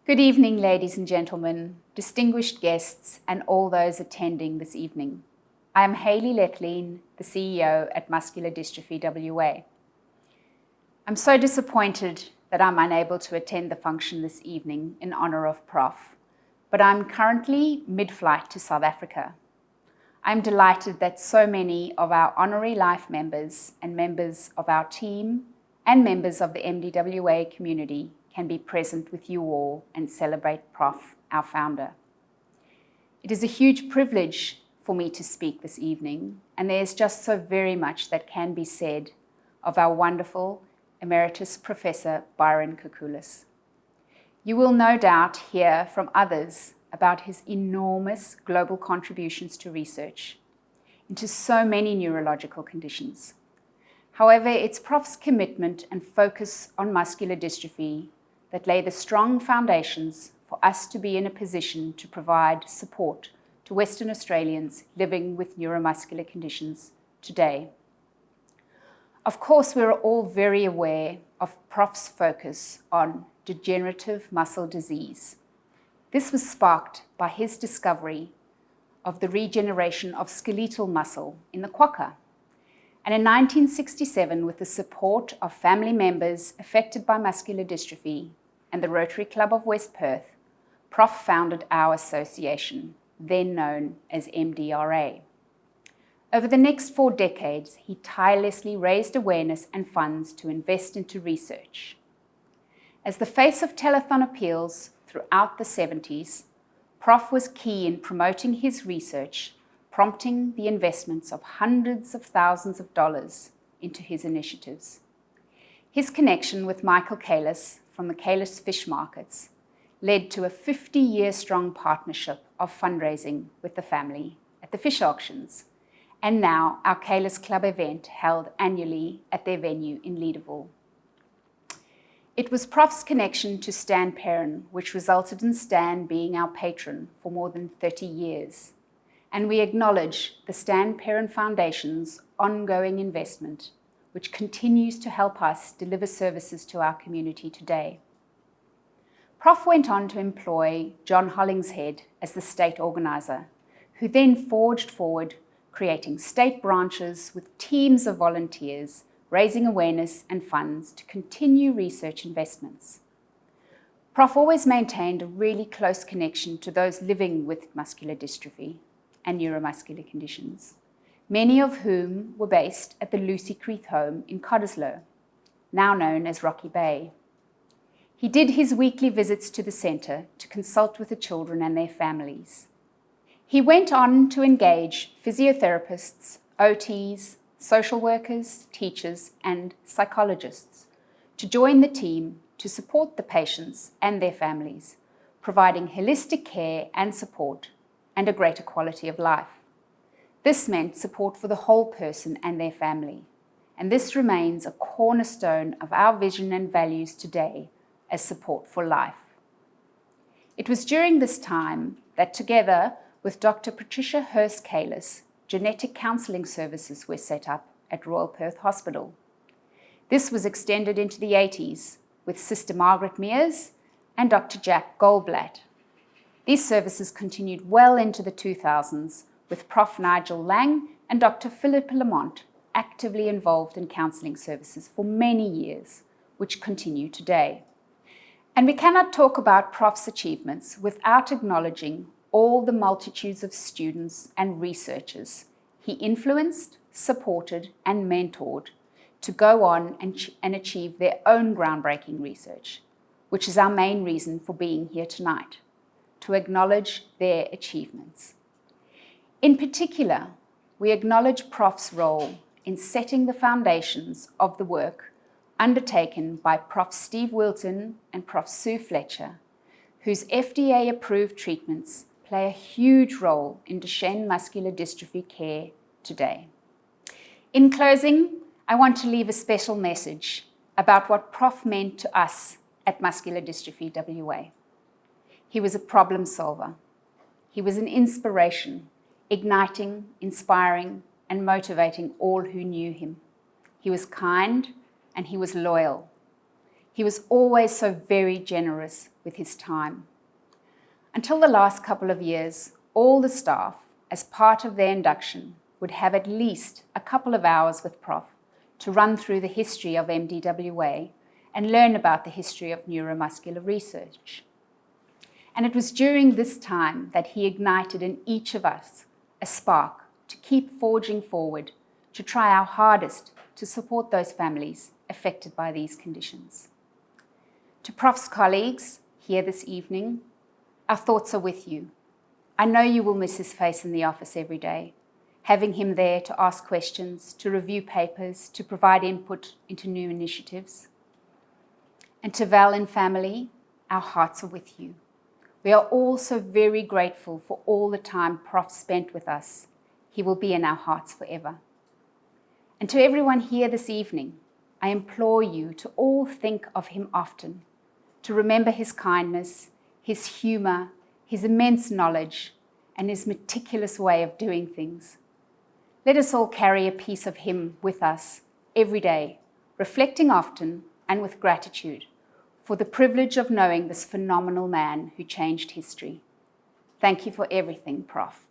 Good evening, ladies and gentlemen, distinguished guests, and all those attending this evening. I am Hayley Lethlean, the CEO at Muscular Dystrophy WA. I'm so disappointed that I'm unable to attend the function this evening in honor of Prof, but I'm currently mid-flight to South Africa. I'm delighted that so many of our honorary life members and members of our team and members of the MDWA community can be present with you all and celebrate Prof, our founder. It is a huge privilege for me to speak this evening, and there's just so very much that can be said of our wonderful Emeritus Professor Byron Kakulas. You will no doubt hear from others about his enormous global contributions to research into so many neurological conditions. However, it's Prof's commitment and focus on muscular dystrophy that lay the strong foundations for us to be in a position to provide support to Western Australians living with neuromuscular conditions today. Of course, we're all very aware of Prof's focus on degenerative muscle disease. This was sparked by his discovery of the regeneration of skeletal muscle in the quagga. And in 1967, with the support of family members affected by muscular dystrophy and the Rotary Club of West Perth, Prof founded our association, then known as MDRA. Over the next 4 decades, he tirelessly raised awareness and funds to invest into research. As the face of telethon appeals throughout the 70s, Prof was key in promoting his research, prompting the investments of hundreds of thousands of dollars into his initiatives. His connection with Michael Kakulas from the Kakulas Fish Markets led to a 50-year-strong partnership of fundraising with the family at the fish auctions, and now our Kakulas Club event held annually at their venue in Leederville. It was Prof's connection to Stan Perrin which resulted in Stan being our patron for more than 30 years. And we acknowledge the Stan Perrin Foundation's ongoing investment, which continues to help us deliver services to our community today. Prof went on to employ John Hollingshead as the state organizer, who then forged forward, creating state branches with teams of volunteers, raising awareness and funds to continue research investments. Prof always maintained a really close connection to those living with muscular dystrophy and neuromuscular conditions, many of whom were based at the Lucy Creeth home in Cottesloe, now known as Rocky Bay. He did his weekly visits to the centre to consult with the children and their families. He went on to engage physiotherapists, OTs, social workers, teachers, and psychologists to join the team to support the patients and their families, providing holistic care and support and a greater quality of life. This meant support for the whole person and their family, and this remains a cornerstone of our vision and values today as support for life. It was during this time that, together with Dr. Patricia Hurst Kakulas, genetic counselling services were set up at Royal Perth Hospital. This was extended into the 80s with Sister Margaret Mears and Dr. Jack Goldblatt. These services continued well into the 2000s with Prof. Nigel Lang and Dr. Philip Lamont actively involved in counselling services for many years, which continue today. And we cannot talk about Prof's achievements without acknowledging all the multitudes of students and researchers he influenced, supported, and mentored to go on and achieve their own groundbreaking research, which is our main reason for being here tonight, to acknowledge their achievements. In particular, we acknowledge Prof's role in setting the foundations of the work undertaken by Prof. Steve Wilton and Prof. Sue Fletcher, whose FDA-approved treatments play a huge role in Duchenne muscular dystrophy care today. In closing, I want to leave a special message about what Prof meant to us at Muscular Dystrophy WA. He was a problem solver. He was an inspiration, igniting, inspiring, and motivating all who knew him. He was kind and he was loyal. He was always so very generous with his time. Until the last couple of years, all the staff, as part of their induction, would have at least a couple of hours with Prof to run through the history of MDWA and learn about the history of neuromuscular research. And it was during this time that he ignited in each of us a spark to keep forging forward, to try our hardest to support those families affected by these conditions. To Prof's colleagues here this evening, our thoughts are with you. I know you will miss his face in the office every day, having him there to ask questions, to review papers, to provide input into new initiatives. And to Val and family, our hearts are with you. We are all so very grateful for all the time Prof spent with us. He will be in our hearts forever. And to everyone here this evening, I implore you to all think of him often, to remember his kindness, his humor, his immense knowledge, and his meticulous way of doing things. Let us all carry a piece of him with us every day, reflecting often and with gratitude for the privilege of knowing this phenomenal man who changed history. Thank you for everything, Prof.